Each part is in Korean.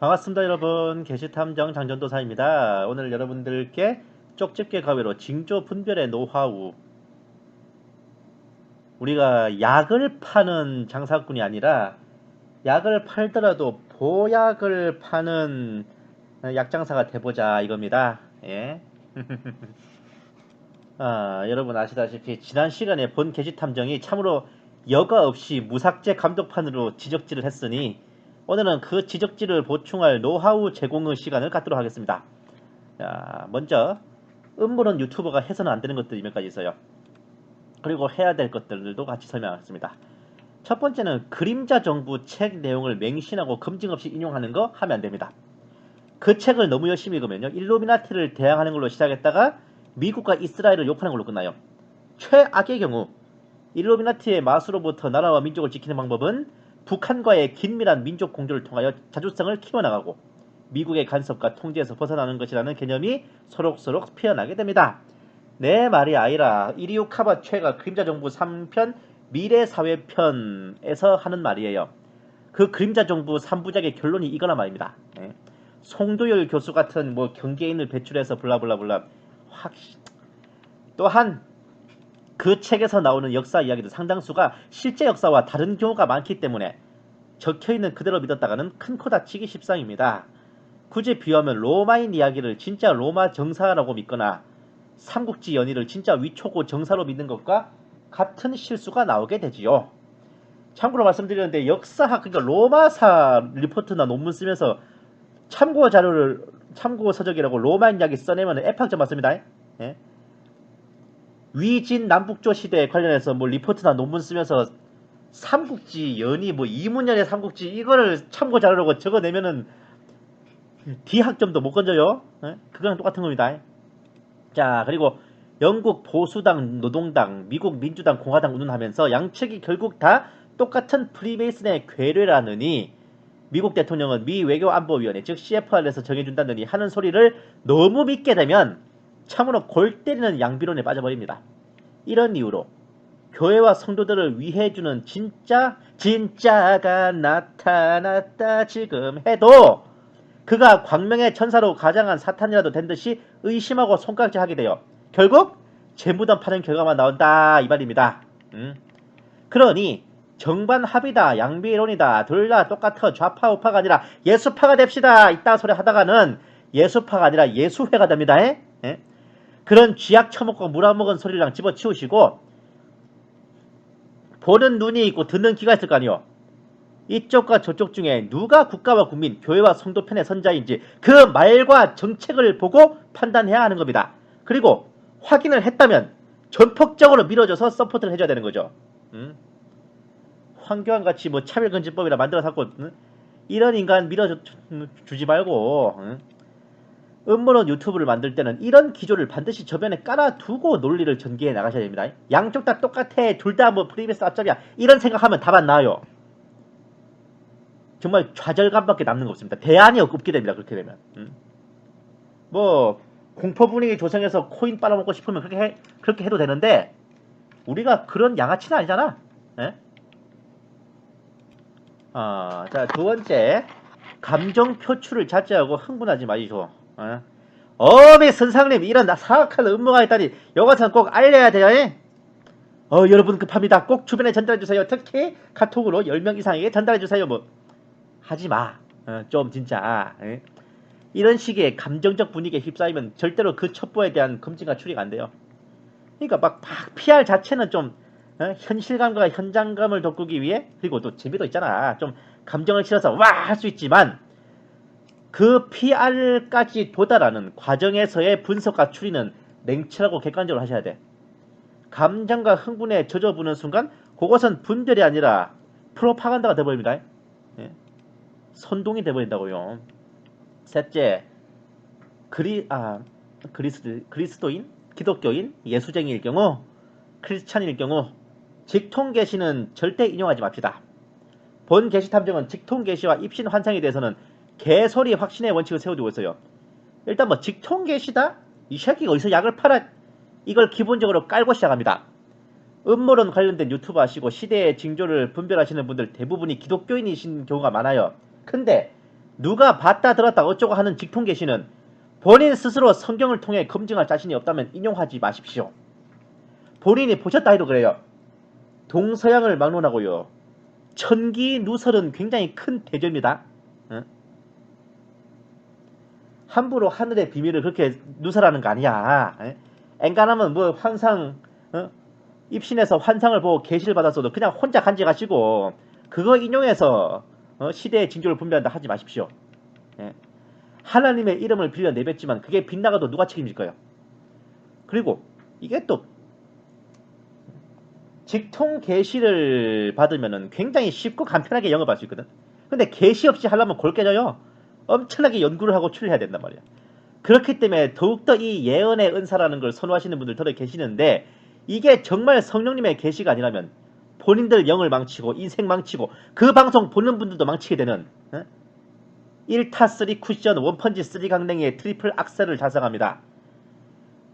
반갑습니다 여러분. 게시탐정 장전도사입니다. 오늘 여러분들께 쪽집게 가위로 징조 분별의 노하우, 우리가 약을 파는 장사꾼이 아니라 약을 팔더라도 보약을 파는 약장사가 돼보자 이겁니다. 예. 여러분 아시다시피 지난 시간에 본 게시탐정이 참으로 여과 없이 무삭제 감독판으로 지적질을 했으니 오늘은 그 지적질을 보충할 노하우 제공의 시간을 갖도록 하겠습니다. 자, 먼저 음모론 유튜버가 해서는 안 되는 것들이 몇 가지 있어요. 그리고 해야 될 것들도 같이 설명하겠습니다. 첫 번째는 그림자 정부 책 내용을 맹신하고 검증 없이 인용하는 거 하면 안 됩니다. 그 책을 너무 열심히 읽으면요, 일루미나티를 대항하는 걸로 시작했다가 미국과 이스라엘을 욕하는 걸로 끝나요. 최악의 경우 일루미나티의 마수로부터 나라와 민족을 지키는 방법은 북한과의 긴밀한 민족 공조를 통하여 자주성을 키워나가고 미국의 간섭과 통제에서 벗어나는 것이라는 개념이 소록소록 피어나게 됩니다. 내 말이 아니라 이리오 카바최가 그림자 정부 3편 미래사회편에서 하는 말이에요. 그 그림자 정부 3부작의 결론이 이거나 말입니다. 송도열 교수 같은 경계인을 배출해서 블라블라블라 또한 그 책에서 나오는 역사 이야기도 상당수가 실제 역사와 다른 경우가 많기 때문에 적혀있는 그대로 믿었다가는 큰 코 다치기 십상입니다. 굳이 비하면 로마인 이야기를 진짜 로마 정사라고 믿거나 삼국지 연의를 진짜 위초고 정사로 믿는 것과 같은 실수가 나오게 되지요. 참고로 말씀드리는데 역사학, 그러니까 로마사 리포트나 논문 쓰면서 참고 자료를 참고 서적이라고 로마인 이야기 써내면 F학점 맞습니다. 예? 위진 남북조 시대에 관련해서 리포트나 논문 쓰면서 삼국지 연의 이문열의 삼국지 이거를 참고 자료라고 적어내면은 D학점도 못 건져요. 그거랑 똑같은 겁니다. 자, 그리고 영국 보수당, 노동당, 미국 민주당, 공화당 운운하면서 양측이 결국 다 똑같은 프리메이슨의 괴뢰라느니 미국 대통령은 미 외교안보위원회 즉 CFR에서 정해준다느니 하는 소리를 너무 믿게 되면 참으로 골 때리는 양비론에 빠져버립니다. 이런 이유로 교회와 성도들을 위해주는 진짜가 나타났다 지금 해도 그가 광명의 천사로 가장한 사탄이라도 된 듯이 의심하고 손깍지하게 되어 결국 재무단 파는 결과만 나온다 이 말입니다. 그러니 정반합이다, 양비론이다, 둘 다 똑같아, 좌파 우파가 아니라 예수파가 됩시다 이따 소리 하다가는 예수파가 아니라 예수회가 됩니다. 그런 쥐약 처먹고 물아먹은 소리랑 집어치우시고 보는 눈이 있고 듣는 귀가 있을 거 아니요. 이쪽과 저쪽 중에 누가 국가와 국민, 교회와 성도 편의 선자인지 그 말과 정책을 보고 판단해야 하는 겁니다. 그리고 확인을 했다면 전폭적으로 밀어줘서 서포트를 해줘야 되는 거죠. 황교안같이 차별금지법이라 만들어서 갖고 이런 인간 밀어주지 말고 음모론 유튜브를 만들 때는 이런 기조를 반드시 저변에 깔아두고 논리를 전개해 나가셔야 됩니다. 양쪽 다 똑같아, 둘 다 프리미스 앞잡이야 이런 생각하면 답 안 나와요. 정말 좌절감밖에 남는 거 없습니다. 대안이 없게 됩니다. 그렇게 되면 공포 분위기 조성해서 코인 빨아먹고 싶으면 그렇게 해도 되는데 우리가 그런 양아치는 아니잖아. 자, 두 번째, 감정 표출을 자제하고 흥분하지 마시죠. 어미 선상님, 이런 사악한 음모가 있다니 이것은 꼭 알려야 돼요. 여러분 급합니다. 꼭 주변에 전달해주세요. 특히 카톡으로 10명 이상에게 전달해주세요. 하지마. 좀 진짜 이런 식의 감정적 분위기에 휩싸이면 절대로 그 첩보에 대한 검증과 추리가 안 돼요. 그러니까 막 PR 자체는 좀 현실감과 현장감을 돋구기 위해, 그리고 또 재미도 있잖아. 좀 감정을 실어서 와 할 수 있지만 그 PR까지 도달하는 과정에서의 분석과 추리는 냉철하고 객관적으로 하셔야 돼. 감정과 흥분에 젖어부는 순간 그것은 분별이 아니라 프로파간다가 돼버립니다. 선동이 돼버린다고요. 셋째, 그리스도인, 기독교인, 예수쟁이일 경우, 크리스찬일 경우 직통계시는 절대 인용하지 맙시다. 본 계시탐정은 직통계시와 입신 환상에 대해서는 개소리 확신의 원칙을 세워두고 있어요. 일단 직통계시다? 이 새끼가 어디서 약을 팔아? 이걸 기본적으로 깔고 시작합니다. 음모론 관련된 유튜브 하시고 시대의 징조를 분별하시는 분들 대부분이 기독교인이신 경우가 많아요. 근데 누가 봤다 들었다 어쩌고 하는 직통 계시는 본인 스스로 성경을 통해 검증할 자신이 없다면 인용하지 마십시오. 본인이 보셨다 해도 그래요. 동서양을 막론하고요. 천기 누설은 굉장히 큰 대죄입니다. 어? 함부로 하늘의 비밀을 그렇게 누설하는 거 아니야. 엔간하면 뭐 환상, 입신에서 환상을 보고 계시를 받았어도 그냥 혼자 간직하시고 그거 인용해서 시대의 징조를 분별한다 하지 마십시오. 예. 하나님의 이름을 빌려 내뱉지만 그게 빗나가도 누가 책임질 거예요. 그리고 이게 또 직통 계시를 받으면은 굉장히 쉽고 간편하게 영업할 수 있거든. 근데 계시 없이 하려면 골 깨져요. 엄청나게 연구를 하고 추리해야 된단 말이야. 그렇기 때문에 더욱더 이 예언의 은사라는 걸 선호하시는 분들 들어 계시는데 이게 정말 성령님의 계시가 아니라면 본인들 영을 망치고 인생 망치고 그 방송 보는 분들도 망치게 되는 1타 3 쿠션 원펀치 3 강냉이의 트리플 악셀을 자성합니다.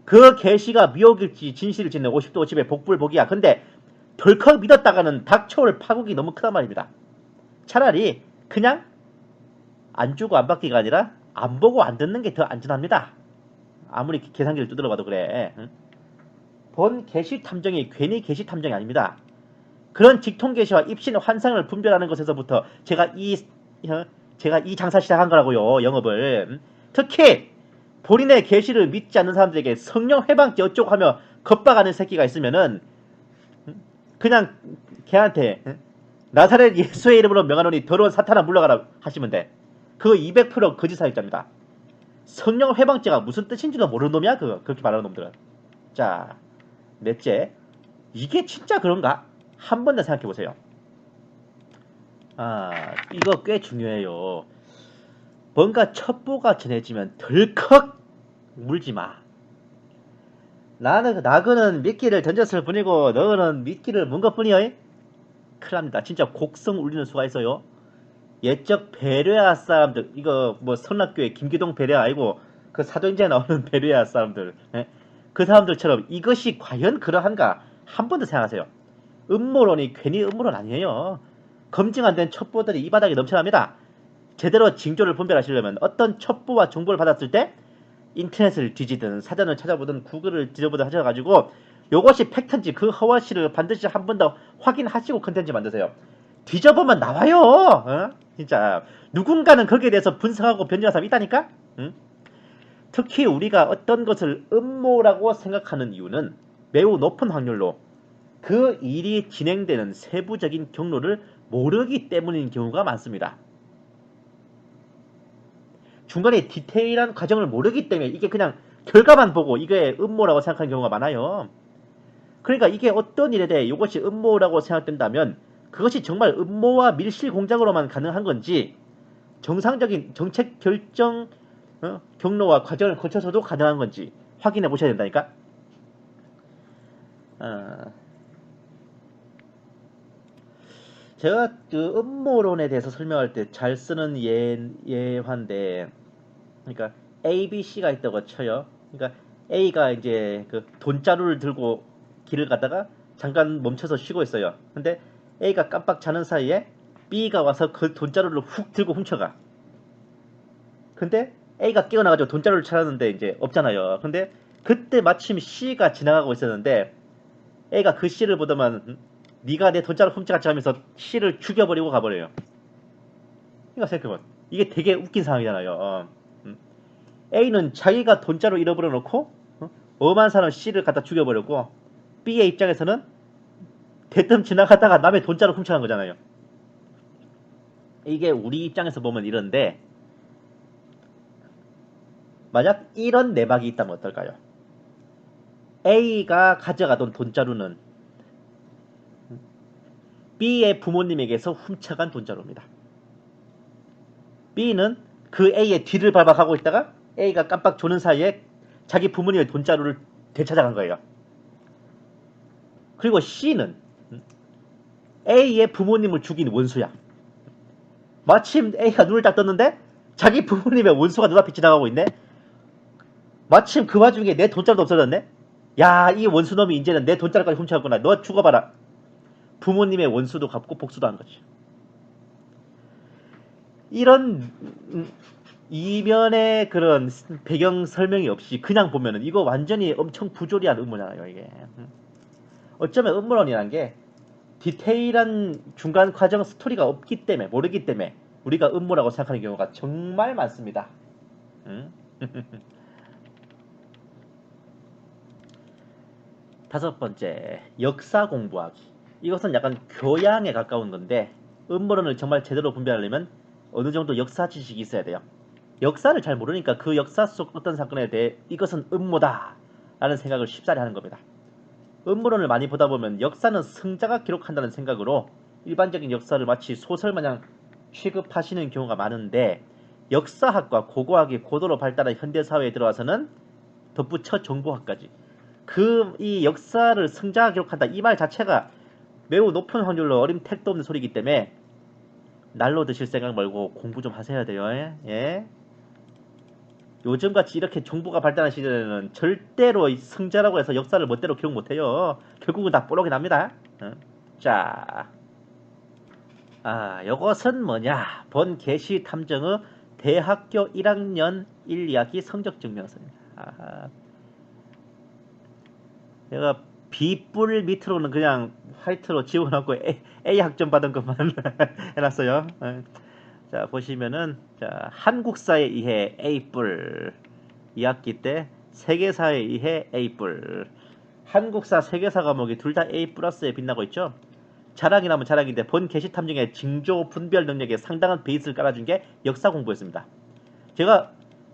그 계시가 미혹일지 진실일지는 50도 50의 복불복이야. 근데 덜컥 믿었다가는 닥쳐올 파국이 너무 크단 말입니다. 차라리 그냥 안 주고 안 받기가 아니라 안 보고 안 듣는 게 더 안전합니다. 아무리 계산기를 두드려 봐도 그래. 본 계시 탐정이 괜히 계시 탐정이 아닙니다. 그런 직통 계시와 입신 환상을 분별하는 것에서부터 제가 이 장사 시작한 거라고요. 영업을. 특히 본인의 계시를 믿지 않는 사람들에게 성령 회방죄 어쩌고 하며 겁박하는 새끼가 있으면은 그냥 걔한테 나사렛 예수의 이름으로 명하노니 더러운 사탄아 물러가라 하시면 돼. 그거 200% 거짓 사역자입니다. 성령 회방죄가 무슨 뜻인지도 모르는 놈이야. 그렇게 말하는 놈들은. 자, 넷째, 이게 진짜 그런가? 한 번 더 생각해 보세요. 이거 꽤 중요해요. 뭔가 첩보가 전해지면 덜컥 물지 마. 나그는 미끼를 던졌을 뿐이고 너는 미끼를 문 것뿐이여. 큰일 납니다. 진짜 곡성 울리는 수가 있어요. 옛적 베레아 사람들, 이거 뭐 선락교회 김기동 베레아 아니고 그 사도행전에 나오는 베레아 사람들, 그 사람들처럼 이것이 과연 그러한가 한 번 더 생각하세요. 음모론이 괜히 음모론 아니에요. 검증 안 된 첩보들이 이 바닥에 넘쳐납니다. 제대로 징조를 분별하시려면 어떤 첩보와 정보를 받았을 때 인터넷을 뒤지든 사전을 찾아보든 구글을 뒤져보든 하셔가지고 요것이 팩트인지 그 허와씨를 반드시 한 번 더 확인하시고 컨텐츠 만드세요. 뒤져보면 나와요. 진짜 누군가는 거기에 대해서 분석하고 변증한 사람이 있다니까. 특히 우리가 어떤 것을 음모라고 생각하는 이유는 매우 높은 확률로 그 일이 진행되는 세부적인 경로를 모르기 때문인 경우가 많습니다. 중간에 디테일한 과정을 모르기 때문에 이게 그냥 결과만 보고 이게 음모라고 생각하는 경우가 많아요. 그러니까 이게 어떤 일에 대해 이것이 음모라고 생각된다면 그것이 정말 음모와 밀실 공작으로만 가능한 건지 정상적인 정책 결정 경로와 과정을 거쳐서도 가능한 건지 확인해 보셔야 된다니까. 제가 그 음모론에 대해서 설명할 때 잘 쓰는 예화인데, 그러니까 A, B, C가 있다고 쳐요. 그러니까 A가 이제 그 돈자루를 들고 길을 가다가 잠깐 멈춰서 쉬고 있어요. 근데 A가 깜빡 자는 사이에 B가 와서 그 돈자루를 훅 들고 훔쳐가. 근데 A가 깨어나가지고 돈자루를 찾았는데 이제 없잖아요. 근데 그때 마침 C가 지나가고 있었는데 A가 그 C를 보더만 네가 내 돈자루 훔쳐갔지 하면서 C를 죽여버리고 가버려요. 이거 생각해봐. 이게 되게 웃긴 상황이잖아요. A는 자기가 돈자루 잃어버려 놓고 엄한 사람 C를 갖다 죽여버렸고 B의 입장에서는 대뜸 지나가다가 남의 돈자루 훔쳐간 거잖아요. 이게 우리 입장에서 보면 이런데 만약 이런 내막이 있다면 어떨까요? A가 가져가던 돈자루는 B의 부모님에게서 훔쳐간 돈자루입니다. B는 그 A의 뒤를 밟아가고 있다가 A가 깜빡 조는 사이에 자기 부모님의 돈자루를 되찾아간 거예요. 그리고 C는 A의 부모님을 죽인 원수야. 마침 A가 눈을 딱 떴는데 자기 부모님의 원수가 눈앞에 지나가고 있네. 마침 그 와중에 내 돈자루도 없어졌네. 야, 이 원수놈이 이제는 내 돈자루까지 훔쳐갔구나. 너 죽어봐라. 부모님의 원수도 갚고 복수도 한 거지. 이런 이면에 그런 배경 설명이 없이 그냥 보면은 이거 완전히 엄청 부조리한 음모잖아요, 이게. 어쩌면 음모론이란 게 디테일한 중간 과정 스토리가 없기 때문에, 모르기 때문에 우리가 음모라고 생각하는 경우가 정말 많습니다. 응? 다섯 번째, 역사 공부하기. 이것은 약간 교양에 가까운 건데, 음모론을 정말 제대로 분별하려면 어느 정도 역사 지식이 있어야 돼요. 역사를 잘 모르니까 그 역사 속 어떤 사건에 대해 이것은 음모다 라는 생각을 쉽사리 하는 겁니다. 음모론을 많이 보다 보면 역사는 승자가 기록한다는 생각으로 일반적인 역사를 마치 소설 마냥 취급하시는 경우가 많은데, 역사학과 고고학이 고도로 발달한 현대사회에 들어와서는 덧붙여 정보학까지 이 역사를 승자가 기록한다 이 말 자체가 매우 높은 확률로 어림 택도 없는 소리이기 때문에 날로 드실 생각 말고 공부 좀 하셔야 돼요. 예? 요즘같이 이렇게 정보가 발달한 시절에는 절대로 승자라고 해서 역사를 멋대로 기록 못해요. 결국은 다 뽀록이 납니다. 자, 요것은 뭐냐? 본 개시 탐정의 대학교 1학년 1, 2학기 성적 증명서입니다. 제가 B뿔 밑으로는 그냥 화이트로 지워놓고 A 학점 받은 것만 해놨어요. 자, 보시면은, 자, 한국사에 의해 A뿔. 2학기 때 세계사에 의해 A뿔. 한국사, 세계사 과목이 둘 다 A 플러스에 빛나고 있죠. 자랑이라면 자랑인데 본 게시 탐정의 징조 분별 능력에 상당한 베이스를 깔아준 게 역사 공부였습니다. 제가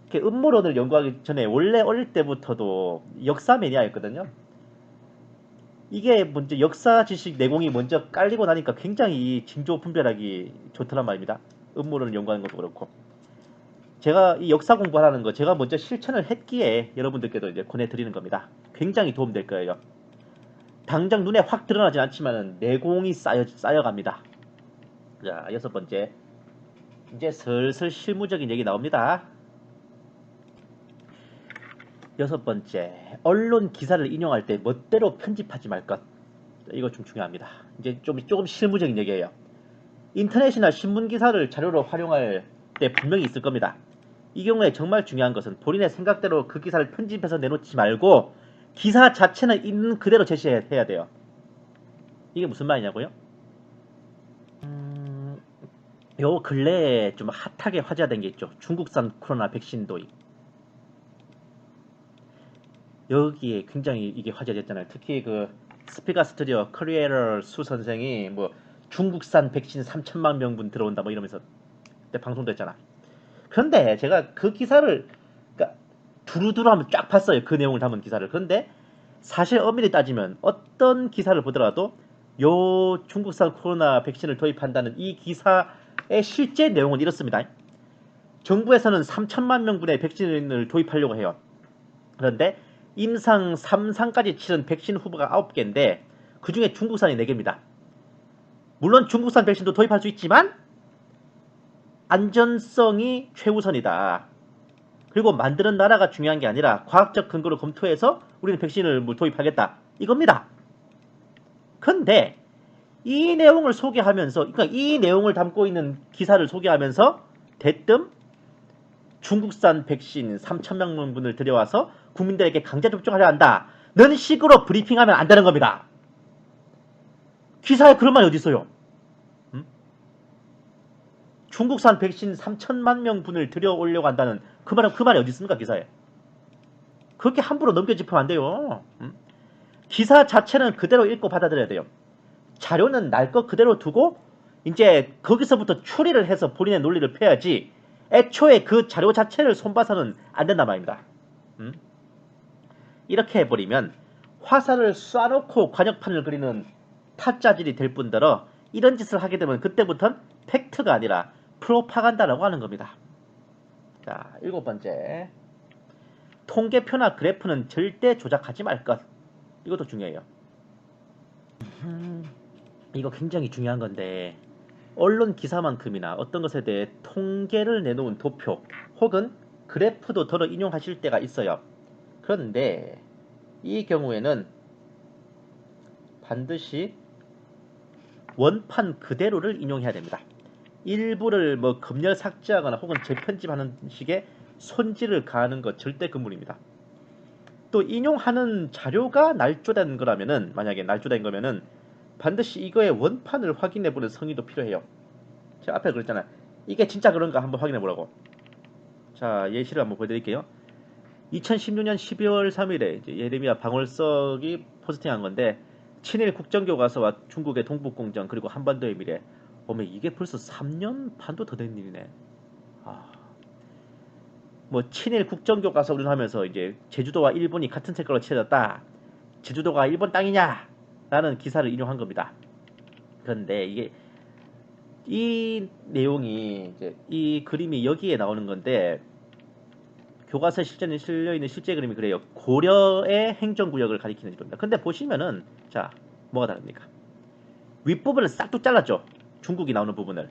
이렇게 음모론을 연구하기 전에 원래 어릴 때부터도 역사 매니아였거든요. 이게 먼저 역사 지식 내공이 먼저 깔리고 나니까 굉장히 징조 분별하기 좋더란 말입니다. 음모론을 연구하는 것도 그렇고. 제가 이 역사 공부하라는 거 제가 먼저 실천을 했기에 여러분들께도 이제 권해드리는 겁니다. 굉장히 도움될 거예요. 당장 눈에 확 드러나진 않지만 내공이 쌓여갑니다. 자, 여섯 번째. 이제 슬슬 실무적인 얘기 나옵니다. 여섯 번째. 언론 기사를 인용할 때 멋대로 편집하지 말 것. 이거 좀 중요합니다. 이제 조금 실무적인 얘기예요. 인터넷이나 신문 기사를 자료로 활용할 때 분명히 있을 겁니다. 이 경우에 정말 중요한 것은 본인의 생각대로 그 기사를 편집해서 내놓지 말고 기사 자체는 있는 그대로 제시해야 돼요. 이게 무슨 말이냐고요? 요 근래에 좀 핫하게 화제된 게 있죠. 중국산 코로나 백신 도입. 여기에 굉장히 이게 화제됐잖아요. 특히 그 스피가 스튜디오 크리에이터 수 선생이 뭐 중국산 백신 3천만 명분 들어온다 뭐 이러면서 그때 방송도 했잖아. 그런데 제가 그 기사를 그러니까 두루두루 한번 쫙 봤어요. 그 내용을 담은 기사를. 그런데 사실 엄밀히 따지면 어떤 기사를 보더라도 요 중국산 코로나 백신을 도입한다는 이 기사의 실제 내용은 이렇습니다. 정부에서는 3천만 명분의 백신을 도입하려고 해요. 그런데 임상 3상까지 치른 백신 후보가 9개인데 그 중에 중국산이 4개입니다. 물론 중국산 백신도 도입할 수 있지만 안전성이 최우선이다. 그리고 만드는 나라가 중요한 게 아니라 과학적 근거를 검토해서 우리는 백신을 도입하겠다. 이겁니다. 근데 이 내용을 소개하면서, 그러니까 이 내용을 담고 있는 기사를 소개하면서 대뜸 중국산 백신 3천만 명분을 들여와서 국민들에게 강제 접종하려 한다는 식으로 브리핑하면 안 되는 겁니다. 기사에 그런 말이 어디 있어요? 중국산 백신 3천만 명분을 들여오려고 한다는 그 말이 어디 있습니까, 기사에? 그렇게 함부로 넘겨짚으면 안 돼요. 기사 자체는 그대로 읽고 받아들여야 돼요. 자료는 날 것 그대로 두고 이제 거기서부터 추리를 해서 본인의 논리를 펴야지 애초에 그 자료 자체를 손봐서는 안 된단 말입니다. 이렇게 해버리면 화살을 쏴놓고 관역판을 그리는 타짜질이 될 뿐더러 이런 짓을 하게 되면 그때부터는 팩트가 아니라 프로파간다라고 하는 겁니다. 자, 7번째. 통계표나 그래프는 절대 조작하지 말 것. 이것도 중요해요. 이거 굉장히 중요한 건데 언론 기사만큼이나 어떤 것에 대해 통계를 내놓은 도표 혹은 그래프도 덜어 인용하실 때가 있어요. 그런데 이 경우에는 반드시 원판 그대로를 인용해야 됩니다. 일부를 뭐 검열 삭제하거나 혹은 재편집하는 식의 손질을 가하는 것 절대 금물입니다. 또 인용하는 자료가 날조된 거라면은, 만약에 날조된 거면은 반드시 이거의 원판을 확인해 보는 성의도 필요해요. 제가 앞에 그랬잖아. 이게 진짜 그런가 한번 확인해 보라고. 자, 예시를 한번 보여드릴게요. 2016년 12월 3일에 이제 예레미야 방울석이 포스팅한 건데, 친일 국정교과서와 중국의 동북공정 그리고 한반도의 미래. 어머, 이게 벌써 3년 반도 더 된 일이네. 아, 뭐 친일 국정교과서 운운하면서 이제 제주도와 일본이 같은 색깔로 칠해졌다. 제주도가 일본 땅이냐? 라는 기사를 인용한 겁니다. 그런데 이게 이 내용이 이제 이 그림이 여기에 나오는 건데, 교과서에 실제는 실려있는 실제 그림이 그래요. 고려의 행정구역을 가리키는 겁니다. 근데 보시면은, 자, 뭐가 다릅니까? 윗부분을 싹둑 잘랐죠. 중국이 나오는 부분을.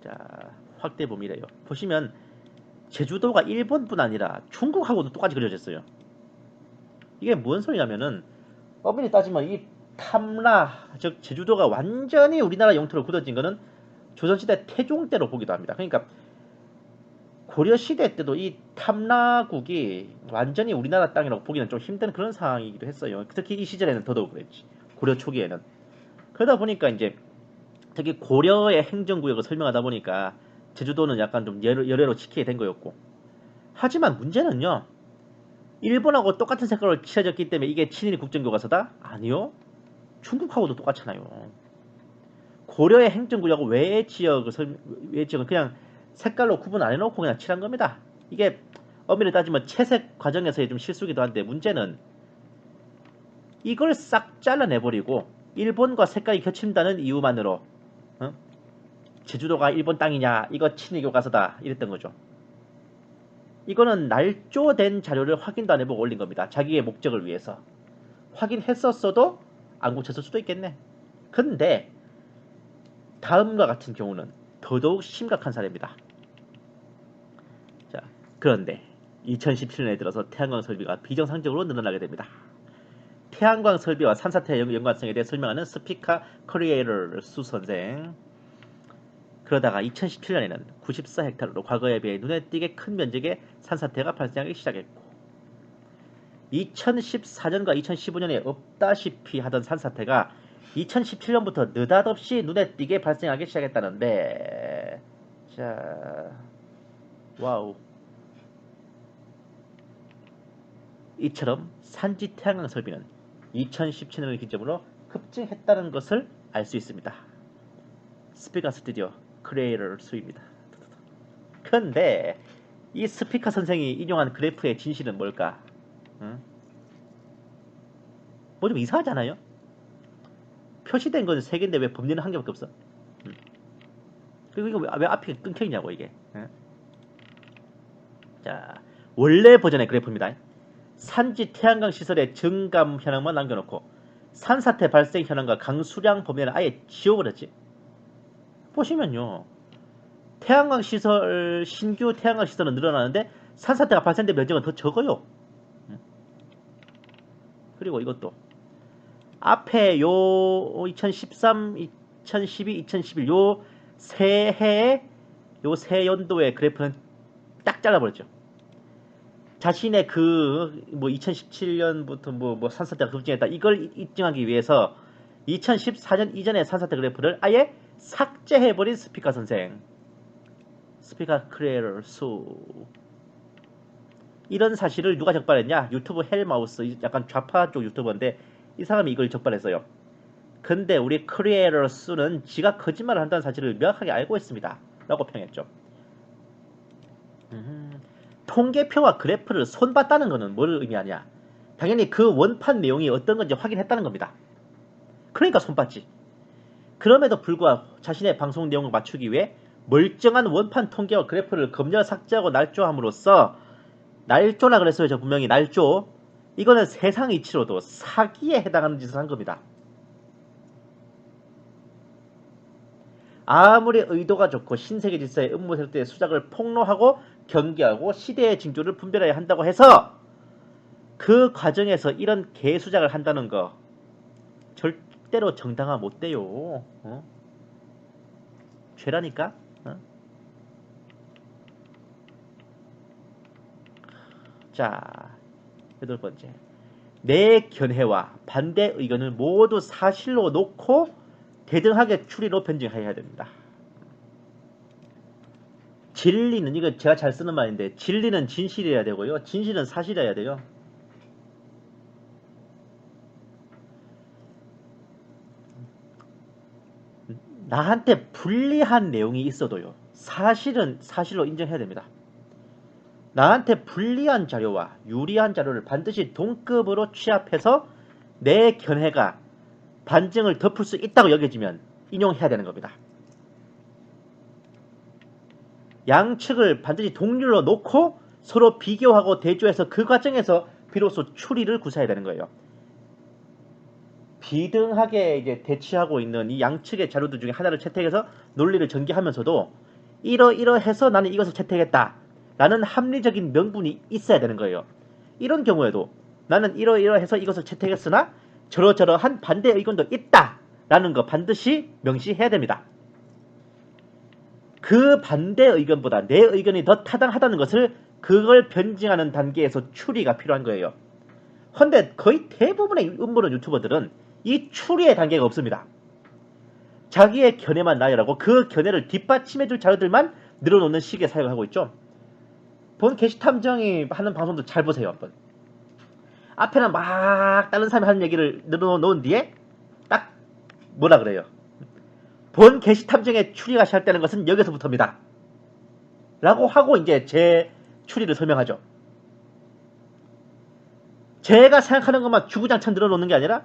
자, 확대 보면 이래요. 보시면 제주도가 일본뿐 아니라 중국하고도 똑같이 그려졌어요. 이게 무슨 소리냐면은, 엄밀히 따지면 이 탐라, 즉 제주도가 완전히 우리나라 영토로 굳어진 거는 조선시대 태종 때로 보기도 합니다. 그러니까 고려시대 때도 이 탐라국이 완전히 우리나라 땅이라고 보기는 좀 힘든 그런 상황이기도 했어요. 특히 이 시절에는 더더욱 그랬지. 고려 초기에는. 그러다 보니까 이제 특히 고려의 행정구역을 설명하다 보니까 제주도는 약간 좀 열애로 지키게 된 거였고, 하지만 문제는요, 일본하고 똑같은 색깔로 칠해졌기 때문에 이게 친일 국정교과서다? 아니요. 중국하고도 똑같잖아요. 고려의 행정구역하고 외의 지역은 그냥 색깔로 구분 안 해놓고 그냥 칠한 겁니다. 이게 엄밀히 따지면 채색 과정에서의 좀 실수기도 한데, 문제는 이걸 싹 잘라내버리고 일본과 색깔이 겹친다는 이유만으로 제주도가 일본 땅이냐, 이거 친일 교과서다, 이랬던 거죠. 이거는 날조된 자료를 확인도 안 해보고 올린 겁니다. 자기의 목적을 위해서. 확인했었어도 안 고쳤을 수도 있겠네. 근데 다음과 같은 경우는 더더욱 심각한 사례입니다. 자, 그런데 2017년에 들어서 태양광 설비가 비정상적으로 늘어나게 됩니다. 태양광 설비와 산사태의 연관성에 대해 설명하는 스피카 커리에이터 수 선생. 그러다가 2017년에는 94헥타르로 과거에 비해 눈에 띄게 큰 면적의 산사태가 발생하기 시작했고, 2014년과 2015년에 없다시피 하던 산사태가 2017년부터 느닷없이 눈에 띄게 발생하기 시작했다는데, 자, 와우. 이처럼 산지 태양광 설비는 2017년을 기점으로 급증했다는 것을 알 수 있습니다. 스피카 스튜디오 크리에이터 수입니다. 그런데 이 스피카 선생이 인용한 그래프의 진실은 뭘까? 뭐 좀 이상하잖아요? 표시된 건 3개인데 왜 범위는 1개밖에 없어? 그리고 이거 왜 앞이 끊겨있냐고, 이게. 자, 원래 버전의 그래프입니다. 산지 태양광 시설의 증감 현황만 남겨놓고 산사태 발생 현황과 강수량 범위를 아예 지워버렸지. 보시면요, 태양광 시설, 신규 태양광 시설은 늘어나는데 산사태가 발생된 면적은 더 적어요. 그리고 이것도 앞에 요 2013, 2012, 2011 요 새해, 요 새 연도의 그래프는 딱 잘라버렸죠. 자신의 그 뭐 2017년부터 뭐 산사태가 급증했다, 이걸 입증하기 위해서 2014년 이전의 산사태 그래프를 아예 삭제해버린 스피카 선생, 스피카 크리에이터 수. 이런 사실을 누가 적발했냐? 유튜브 헬마우스, 약간 좌파 쪽 유튜버인데 이 사람이 이걸 적발했어요. 근데 우리 크리에이터 수는 지가 거짓말을 한다는 사실을 명확하게 알고 있습니다 라고 평했죠. 통계표와 그래프를 손봤다는 것은 뭘 의미하냐? 당연히 그 원판 내용이 어떤 건지 확인했다는 겁니다. 그러니까 손봤지. 그럼에도 불구하고 자신의 방송 내용을 맞추기 위해 멀쩡한 원판 통계와 그래프를 검열 삭제하고 날조함으로써, 날조라 그랬어요. 저 분명히 날조. 이거는 세상 이치로도 사기에 해당하는 짓을 한 겁니다. 아무리 의도가 좋고 신세계 질서의 음모 세력들의 수작을 폭로하고 경계하고 시대의 징조를 분별해야 한다고 해서 그 과정에서 이런 개수작을 한다는 거 절대로 정당화 못 돼요. 죄라니까. 자, 8번째. 내 견해와 반대 의견을 모두 사실로 놓고 대등하게 추리로 변증해야 됩니다. 진리는, 이거 제가 잘 쓰는 말인데, 진리는 진실이어야 되고요. 진실은 사실이어야 돼요. 나한테 불리한 내용이 있어도요, 사실은 사실로 인정해야 됩니다. 나한테 불리한 자료와 유리한 자료를 반드시 동급으로 취합해서 내 견해가 반증을 덮을 수 있다고 여겨지면 인용해야 되는 겁니다. 양측을 반드시 동률로 놓고 서로 비교하고 대조해서 그 과정에서 비로소 추리를 구사해야 되는 거예요. 비등하게 이제 대치하고 있는 이 양측의 자료들 중에 하나를 채택해서 논리를 전개하면서도 이러해서 나는 이것을 채택했다 라는 합리적인 명분이 있어야 되는 거예요. 이런 경우에도 나는 이러해서 이것을 채택했으나 저러저러한 반대 의견도 있다 라는 거 반드시 명시해야 됩니다. 그 반대 의견보다 내 의견이 더 타당하다는 것을 그걸 변증하는 단계에서 추리가 필요한 거예요. 근데 거의 대부분의 음모론 유튜버들은 이 추리의 단계가 없습니다. 자기의 견해만 나열하고 그 견해를 뒷받침해줄 자료들만 늘어놓는 식의 사용을 하고 있죠. 본 게시탐정이 하는 방송도 잘 보세요. 한번. 앞에는 막 다른 사람이 하는 얘기를 늘어놓은 뒤에 딱 뭐라 그래요. 본 게시탐정의 추리가 시작되는 것은 여기서부터입니다. 라고 하고 이제 제 추리를 설명하죠. 제가 생각하는 것만 주구장창 늘어놓는 게 아니라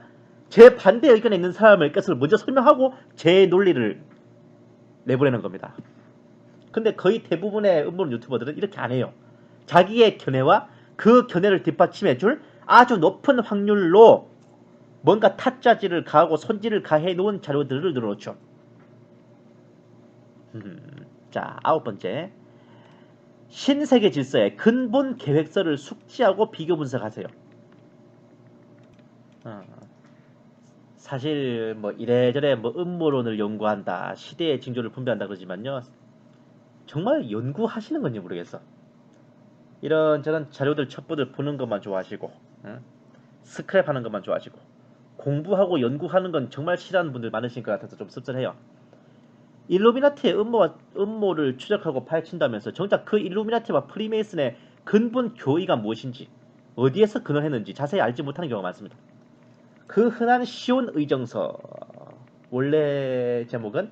제 반대 의견에 있는 사람의 것을 먼저 설명하고 제 논리를 내보내는 겁니다. 근데 거의 대부분의 음모론 유튜버들은 이렇게 안 해요. 자기의 견해와 그 견해를 뒷받침해줄 아주 높은 확률로 뭔가 타짜질을 가하고 손질을 가해 놓은 자료들을 늘어놓죠. 자, 9번째. 신세계 질서의 근본 계획서를 숙지하고 비교 분석하세요. 사실 뭐 이래저래 뭐 음모론을 연구한다, 시대의 징조를 분배한다 그러지만요, 정말 연구하시는 건지 모르겠어. 이런저런 자료들 첩보들 보는 것만 좋아하시고, 스크랩하는 것만 좋아하시고, 공부하고 연구하는 건 정말 싫어하는 분들 많으신 것 같아서 좀 씁쓸해요. 일루미나티의 음모를 추적하고 파헤친다면서 정작 그 일루미나티와 프리메이슨의 근본 교의가 무엇인지, 어디에서 근원했는지 자세히 알지 못하는 경우가 많습니다. 그 흔한 시온 의정서, 원래 제목은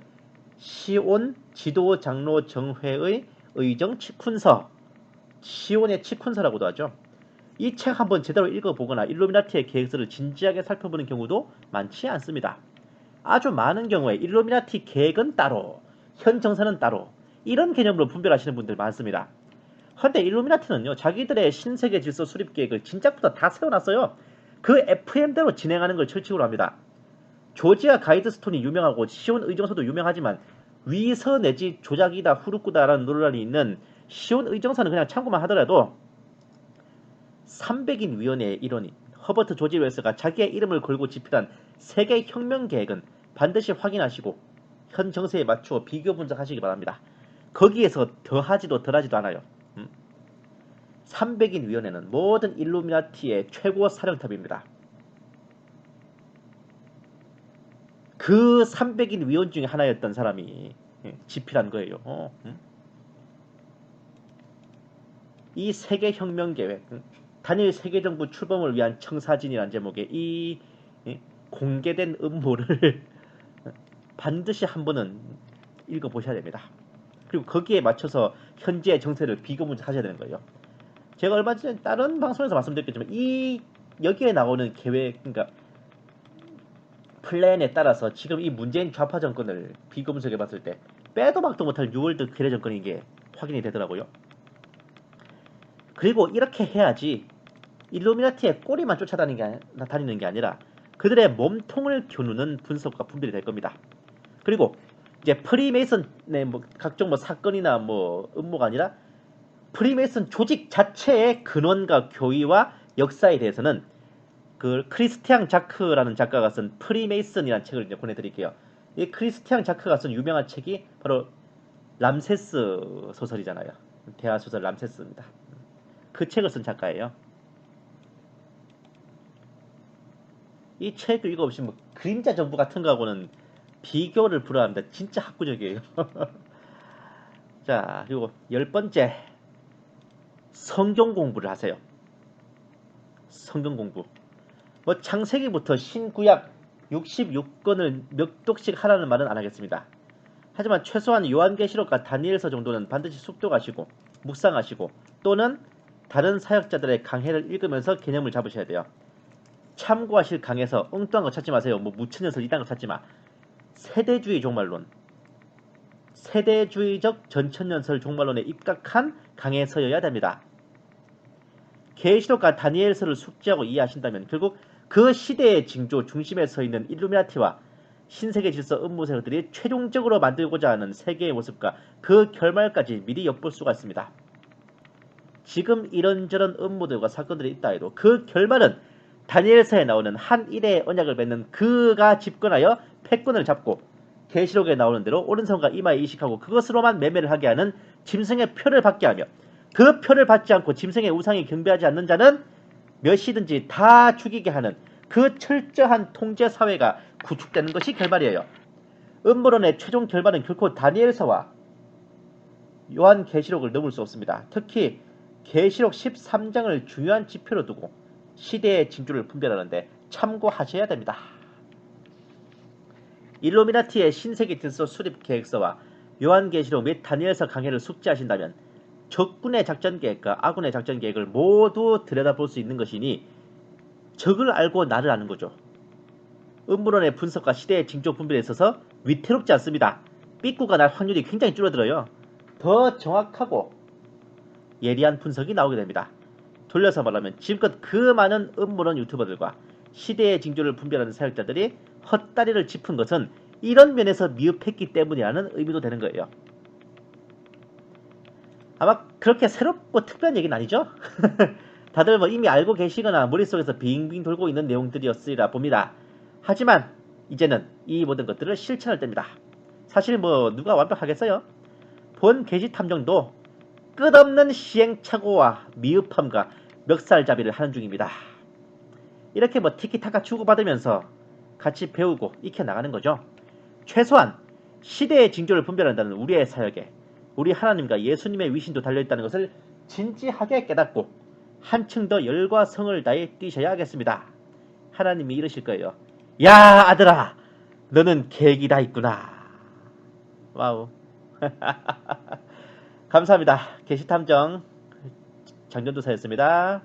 시온 지도 장로 정회의 의정 치쿤서, 시온의 치쿤서라고도 하죠. 이 책 한번 제대로 읽어보거나 일루미나티의 계획서를 진지하게 살펴보는 경우도 많지 않습니다. 아주 많은 경우에 일루미나티 계획은 따로, 현 정사는 따로, 이런 개념으로 분별하시는 분들 많습니다. 근데 일루미나티는요, 자기들의 신세계 질서 수립 계획을 진작부터 다 세워놨어요. 그 FM대로 진행하는 걸 철칙으로 합니다. 조지아 가이드스톤이 유명하고 시온 의정서도 유명하지만 위서 내지 조작이다 후루꾸다라는 논란이 있는 시온 의정서는 그냥 참고만 하더라도 300인 위원회의 일원인 허버트 조지 웰스가 자기의 이름을 걸고 집필한 세계 혁명 계획은 반드시 확인하시고 현 정세에 맞추어 비교 분석하시기 바랍니다. 거기에서 더하지도 덜하지도 않아요. 300인 위원회는 모든 일루미나티의 최고 사령탑입니다. 그 300인 위원 중에 하나였던 사람이 집필한 거예요. 이 세계혁명계획, 단일 세계정부 출범을 위한 청사진이라는 제목의 이 공개된 음모를 반드시 한 번은 읽어보셔야 됩니다. 그리고 거기에 맞춰서 현재의 정세를 비교 분석하셔야 되는 거예요. 제가 얼마 전에 다른 방송에서 말씀드렸겠지만 여기에 나오는 계획, 그러니까 플랜에 따라서 지금 이 문재인 좌파 정권을 비교 분석해 봤을 때 빼도 박도 못할 뉴월드 괴뢰 정권이 이게 확인이 되더라고요. 그리고 이렇게 해야지 일루미나티의 꼬리만 쫓아다니는 게 아니라 그들의 몸통을 겨누는 분석과 분별이 될 겁니다. 그리고 이제 프리메이슨의 뭐 각종 뭐 사건이나 뭐 음모가 아니라 프리메이슨 조직 자체의 근원과 교의와 역사에 대해서는 그 크리스티앙 자크라는 작가가 쓴 프리메이슨이라는 책을 이제 보내드릴게요. 이 크리스티앙 자크가 쓴 유명한 책이 바로 람세스 소설이잖아요. 대화 소설 람세스입니다. 그 책을 쓴 작가예요. 이 책을 읽어보시면 뭐 그림자 정부 같은 거하고는 비교를 불허합니다. 진짜 학구적이에요. 자, 그리고 10번째, 성경 공부를 하세요. 성경 공부. 뭐 창세기부터 신구약 66권을 몇 독씩 하라는 말은 안 하겠습니다. 하지만 최소한 요한계시록과 다니엘서 정도는 반드시 숙독하시고 묵상하시고 또는 다른 사역자들의 강해를 읽으면서 개념을 잡으셔야 돼요. 참고하실 강에서 엉뚱한 거 찾지 마세요. 뭐 무천연설 이딴 거 찾지 마. 세대주의 종말론, 세대주의적 전천연설 종말론에 입각한 강에서여야 됩니다. 계시록과 다니엘서를 숙지하고 이해하신다면 결국 그 시대의 징조 중심에 서 있는 일루미나티와 신세계 질서 음모 세력들이 최종적으로 만들고자 하는 세계의 모습과 그 결말까지 미리 엿볼 수가 있습니다. 지금 이런저런 음모들과 사건들이 있다 해도 그 결말은 다니엘서에 나오는 한 일의 언약을 맺는 그가 집권하여 패권을 잡고 계시록에 나오는 대로 오른손과 이마에 이식하고 그것으로만 매매를 하게 하는 짐승의 표를 받게 하며 그 표를 받지 않고 짐승의 우상에 경배하지 않는 자는 몇 시든지 다 죽이게 하는 그 철저한 통제 사회가 구축되는 것이 결말이에요. 음모론의 최종 결말은 결코 다니엘서와 요한계시록을 넘을 수 없습니다. 특히 계시록 13장을 중요한 지표로 두고 시대의 징조를 분별하는데 참고하셔야 됩니다. 일루미나티의 신세계 질서 수립 계획서와 요한계시록 및 다니엘서 강해를 숙지하신다면 적군의 작전 계획과 아군의 작전 계획을 모두 들여다볼 수 있는 것이니 적을 알고 나를 아는 거죠. 음모론의 분석과 시대의 징조 분별에 있어서 위태롭지 않습니다. 삐꾸가 날 확률이 굉장히 줄어들어요. 더 정확하고 예리한 분석이 나오게 됩니다. 돌려서 말하면 지금껏 그 많은 음모론 유튜버들과 시대의 징조를 분별하는 사역자들이 헛다리를 짚은 것은 이런 면에서 미흡했기 때문이라는 의미도 되는 거예요. 아마 그렇게 새롭고 특별한 얘기는 아니죠? 다들 뭐 이미 알고 계시거나 머릿속에서 빙빙 돌고 있는 내용들이었으리라 봅니다. 하지만 이제는 이 모든 것들을 실천할 때입니다. 사실 뭐 누가 완벽하겠어요? 본 게시 탐정도 끝없는 시행착오와 미흡함과 멱살잡이를 하는 중입니다. 이렇게 뭐 티키타카 주고받으면서 같이 배우고 익혀나가는 거죠. 최소한 시대의 징조를 분별한다는 우리의 사역에 우리 하나님과 예수님의 위신도 달려있다는 것을 진지하게 깨닫고 한층 더 열과 성을 다해 뛰셔야 하겠습니다. 하나님이 이러실 거예요. 야 아들아 너는 계획이 다 있구나. 와우. 감사합니다. 게시탐정 장전도사였습니다.